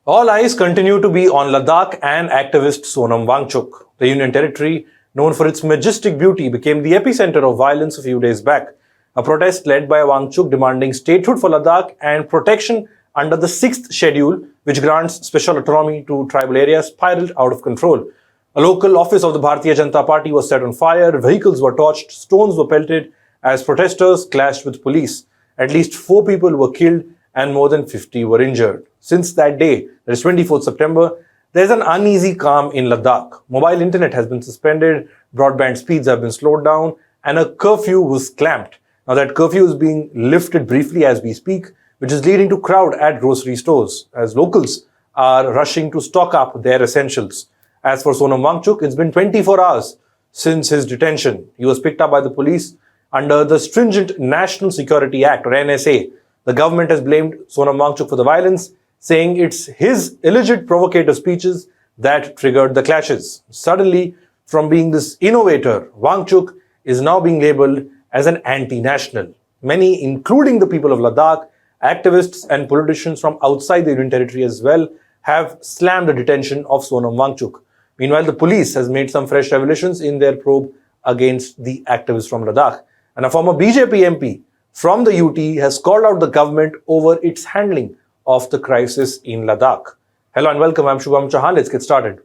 All eyes continue to be on Ladakh and activist Sonam Wangchuk. The Union Territory, known for its majestic beauty, became the epicenter of violence a few days back. A protest led by Wangchuk demanding statehood for Ladakh and protection under the 6th schedule, which grants special autonomy to tribal areas, spiraled out of control. A local office of the Bharatiya Janata Party was set on fire, vehicles were torched, stones were pelted as protesters clashed with police. At least 4 people were killed and more than 50 were injured. Since that day, that is 24th September, there is an uneasy calm in Ladakh. Mobile internet has been suspended, broadband speeds have been slowed down, and a curfew was clamped. Now that curfew is being lifted briefly as we speak, which is leading to crowd at grocery stores, as locals are rushing to stock up their essentials. As for Sonam Wangchuk, it's been 24 hours since his detention. He was picked up by the police under the stringent National Security Act, or NSA. The government has blamed Sonam Wangchuk for the violence, saying it's his illegit provocative speeches that triggered the clashes. Suddenly, from being this innovator, Wangchuk is now being labeled as an anti-national. Many, including the people of Ladakh, activists and politicians from outside the Union Territory as well, have slammed the detention of Sonam Wangchuk. Meanwhile, the police has made some fresh revelations in their probe against the activists from Ladakh. And a former BJP MP from the UT has called out the government over its handling of the crisis in Ladakh. Hello and welcome, I'm Shubham Chauhan. Let's get started.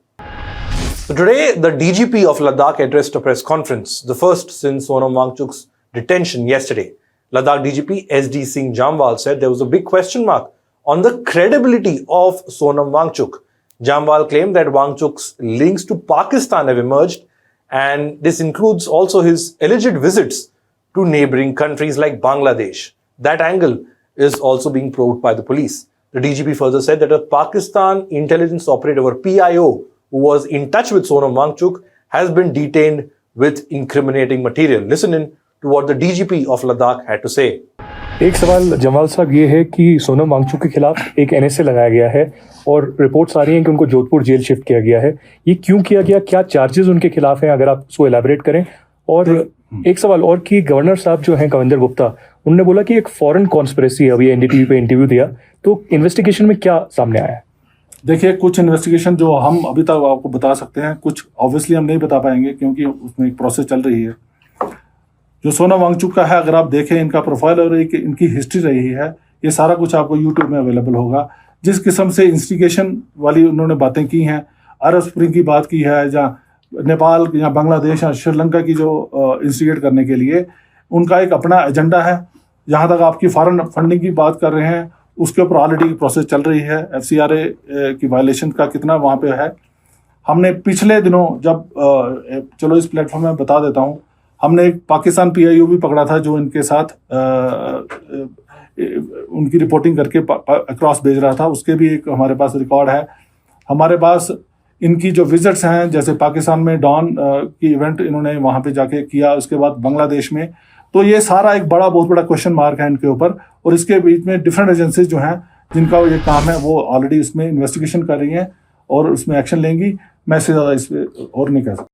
So today, the DGP of Ladakh addressed a press conference, the first since Sonam Wangchuk's detention yesterday. Ladakh DGP SD Singh Jamwal said there was a big question mark on the credibility of Sonam Wangchuk. Jamwal claimed that Wangchuk's links to Pakistan have emerged, and this includes also his alleged visits to neighboring countries like Bangladesh. That angle is also being probed by the police. The DGP further said that a Pakistan intelligence operative, or PIO, who was in touch with Sonam Wangchuk, has been detained with incriminating material. Listen in to what the DGP of Ladakh had to say. एक सवाल जमाल साहब ये है कि सोनम वांगचुक के खिलाफ एक NSA लगाया गया है और रिपोर्ट्स आ रही हैं कि उनको जोधपुर जेल शिफ्ट किया गया है. ये क्यों किया गया, क्या चार्जेस उनके खिलाफ हैं, अगर आप उसको एलैबोरेट करें. और एक सवाल और कि गवर्नर साहब जो हैं कविंदर गुप्ता, उन्होंने बोला कि एक फॉरेन कॉन्स्पिरेसी है. अभी एनडीटीवी पे इंटरव्यू दिया, तो इन्वेस्टिगेशन में क्या सामने आया है? देखिए, कुछ इन्वेस्टिगेशन जो हम अभी तक आपको बता सकते हैं, कुछ ऑब्वियसली हम नहीं बता पाएंगे क्योंकि उसमें एक प्रोसेस चल रही है. जो सोनम वांगचुक का है, अगर आप देखें इनका प्रोफाइल और एक इनकी हिस्ट्री रही है, ये सारा कुछ आपको यूट्यूब में अवेलेबल होगा. जिस किस्म से इंस्टिगेशन वाली उन्होंने बातें की हैं, अरब स्प्रिंग की बात की है, जहाँ नेपाल या बांग्लादेश या श्रीलंका की जो इंस्टिगेट करने के लिए उनका एक अपना एजेंडा है. जहाँ तक आपकी फॉरेन फंडिंग की बात कर रहे हैं, उसके ऊपर ऑलरेडी प्रोसेस चल रही है. FCRA की वायलेशन का कितना वहाँ पे है. हमने पिछले दिनों जब चलो इस प्लेटफॉर्म में बता देता हूँ, हमने एक पाकिस्तान PIO भी पकड़ा था जो इनके साथ उनकी रिपोर्टिंग करके अक्रॉस भेज रहा था. उसके भी एक हमारे पास रिकॉर्ड है. हमारे पास इनकी जो विजिट्स हैं, जैसे पाकिस्तान में डॉन की इवेंट इन्होंने वहाँ पे जाके किया, उसके बाद बांग्लादेश में, तो ये सारा एक बहुत बड़ा क्वेश्चन मार्क है इनके ऊपर. और इसके बीच में डिफरेंट एजेंसीज जो हैं जिनका ये काम है वो ऑलरेडी उसमें इन्वेस्टिगेशन कर रही हैं और उसमें एक्शन लेंगी. मैं इससे ज़्यादा इस पर और नहीं कह सकता.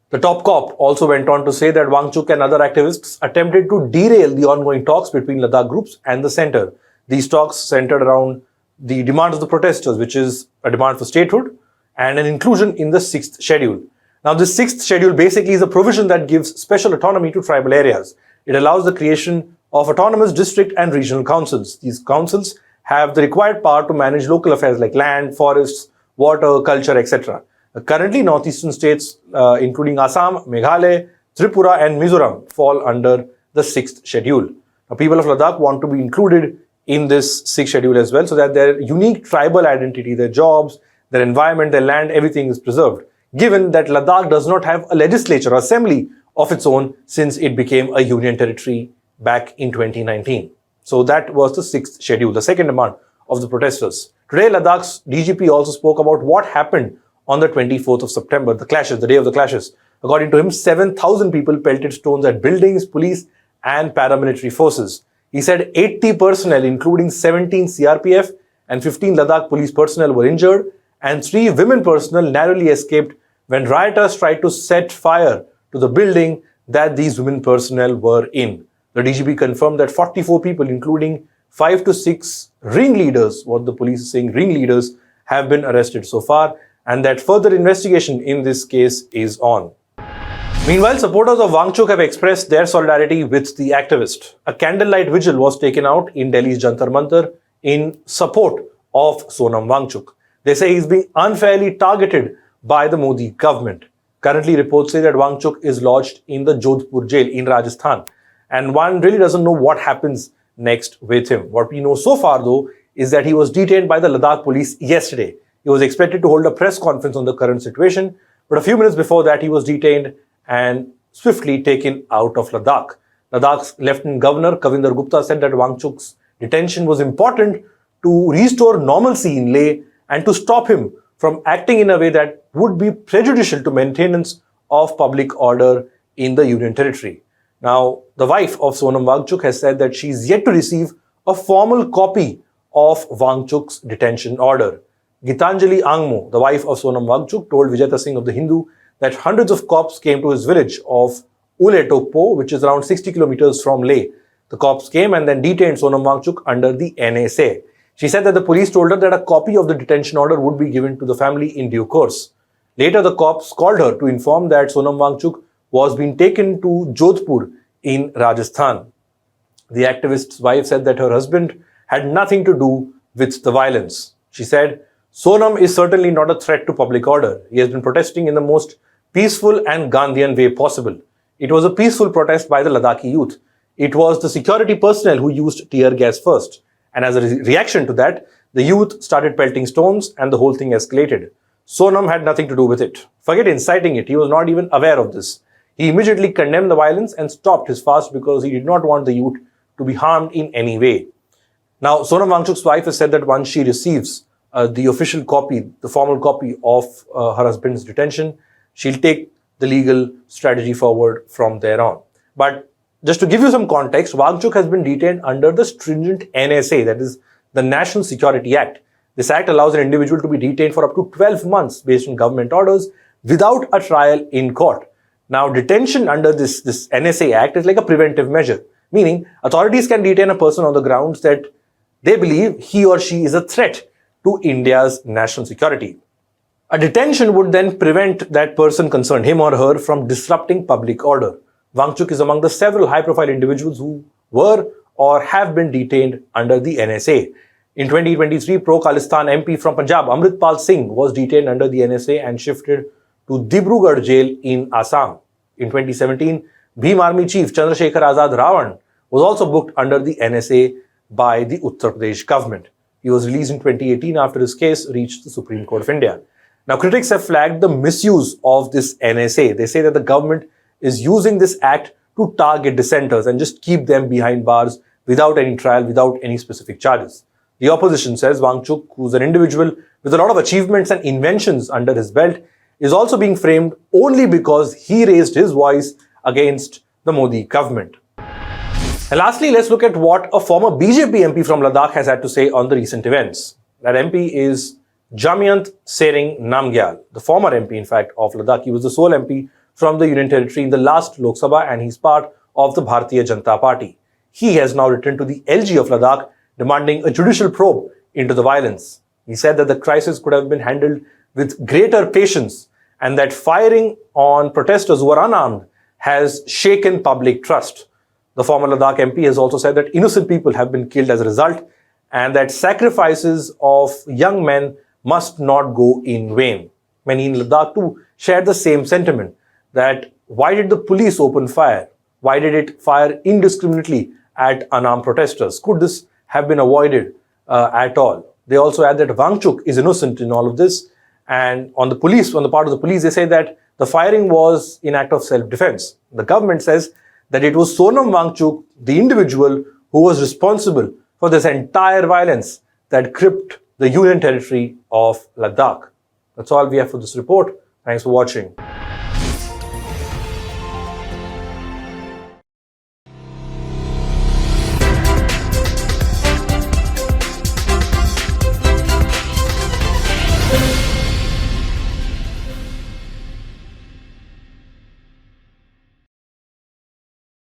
The top cop also went on to say that Wangchuk and other activists attempted to derail the ongoing talks between Ladakh groups and the center. These talks centered around the demands of the protesters, which is a demand for statehood and an inclusion in the 6th schedule. Now, the 6th schedule basically is a provision that gives special autonomy to tribal areas. It allows the creation of autonomous district and regional councils. These councils have the required power to manage local affairs like land, forests, water, culture, etc. Currently, northeastern states, including Assam, Meghalaya, Tripura and Mizoram, fall under the 6th schedule. Now, people of Ladakh want to be included in this 6th schedule as well, so that their unique tribal identity, their jobs, their environment, their land, everything is preserved. Given that Ladakh does not have a legislature or assembly of its own since it became a union territory back in 2019. So that was the 6th schedule, the second demand of the protesters. Today, Ladakh's DGP also spoke about what happened on the 24th of September, the clashes, the day of the clashes. According to him, 7,000 people pelted stones at buildings, police and paramilitary forces. He said 80 personnel, including 17 CRPF and 15 Ladakh police personnel were injured, and 3 women personnel narrowly escaped when rioters tried to set fire to the building that these women personnel were in. The DGP confirmed that 44 people, including 5 to 6 ringleaders, what the police is saying, ringleaders, have been arrested so far, and that further investigation in this case is on. Meanwhile, supporters of Wangchuk have expressed their solidarity with the activist. A candlelight vigil was taken out in Delhi's Jantar Mantar in support of Sonam Wangchuk. They say he's being unfairly targeted by the Modi government. Currently, reports say that Wangchuk is lodged in the Jodhpur jail in Rajasthan, and one really doesn't know what happens next with him. What we know so far, though, is that he was detained by the Ladakh police yesterday. He was expected to hold a press conference on the current situation, but a few minutes before that, he was detained and swiftly taken out of Ladakh. Ladakh's Lieutenant Governor Kavinder Gupta said that Wangchuk's detention was important to restore normalcy in Leh and to stop him from acting in a way that would be prejudicial to maintenance of public order in the Union Territory. Now, the wife of Sonam Wangchuk has said that she is yet to receive a formal copy of Wangchuk's detention order. Gitanjali Angmo, the wife of Sonam Wangchuk, told Vijayta Singh of The Hindu that hundreds of cops came to his village of Uletokpo, which is around 60 kilometers from Leh. The cops came and then detained Sonam Wangchuk under the NSA. She said that the police told her that a copy of the detention order would be given to the family in due course. Later, the cops called her to inform that Sonam Wangchuk was being taken to Jodhpur in Rajasthan. The activist's wife said that her husband had nothing to do with the violence. She said, Sonam is certainly not a threat to public order. He has been protesting in the most peaceful and Gandhian way possible. It was a peaceful protest by the Ladakhi youth. It was the security personnel who used tear gas first. And as a reaction to that, the youth started pelting stones and the whole thing escalated. Sonam had nothing to do with it. Forget inciting it. He was not even aware of this. He immediately condemned the violence and stopped his fast because he did not want the youth to be harmed in any way. Now, Sonam Wangchuk's wife has said that once she receives the official copy, the formal copy of her husband's detention, she'll take the legal strategy forward from there on. But just to give you some context, Wangchuk has been detained under the stringent NSA, that is the National Security Act. This act allows an individual to be detained for up to 12 months based on government orders without a trial in court. Now, detention under this NSA Act is like a preventive measure, meaning authorities can detain a person on the grounds that they believe he or she is a threat to India's national security. A detention would then prevent that person concerned, him or her, from disrupting public order. Wangchuk is among the several high-profile individuals who were or have been detained under the NSA. In 2023, pro-Khalistan MP from Punjab, Amritpal Singh, was detained under the NSA and shifted to Dibrugarh jail in Assam. In 2017, Bhim Army Chief Chandrasekhar Azad Ravan was also booked under the NSA by the Uttar Pradesh government. He was released in 2018 after his case reached the Supreme Court of India. Now, critics have flagged the misuse of this NSA. They say that the government is using this act to target dissenters and just keep them behind bars without any trial, without any specific charges. The opposition says Wangchuk, who's an individual with a lot of achievements and inventions under his belt, is also being framed only because he raised his voice against the Modi government. And lastly, let's look at what a former BJP MP from Ladakh has had to say on the recent events. That MP is Jamyant Sering Namgyal, the former MP, in fact, of Ladakh. He was the sole MP from the Union Territory in the last Lok Sabha, and he's part of the Bharatiya Janata Party. He has now returned to the LG of Ladakh, demanding a judicial probe into the violence. He said that the crisis could have been handled with greater patience and that firing on protesters who are unarmed has shaken public trust. The former Ladakh MP has also said that innocent people have been killed as a result and that sacrifices of young men must not go in vain. Many in Ladakh too shared the same sentiment, that why did the police open fire? Why did it fire indiscriminately at unarmed protesters? Could this have been avoided at all? They also add that Wangchuk is innocent in all of this, and on the part of the police, they say that the firing was in act of self-defense. The government says that it was Sonam Wangchuk, the individual who was responsible for this entire violence that gripped the Union Territory of Ladakh. That's all we have for this report. Thanks for watching.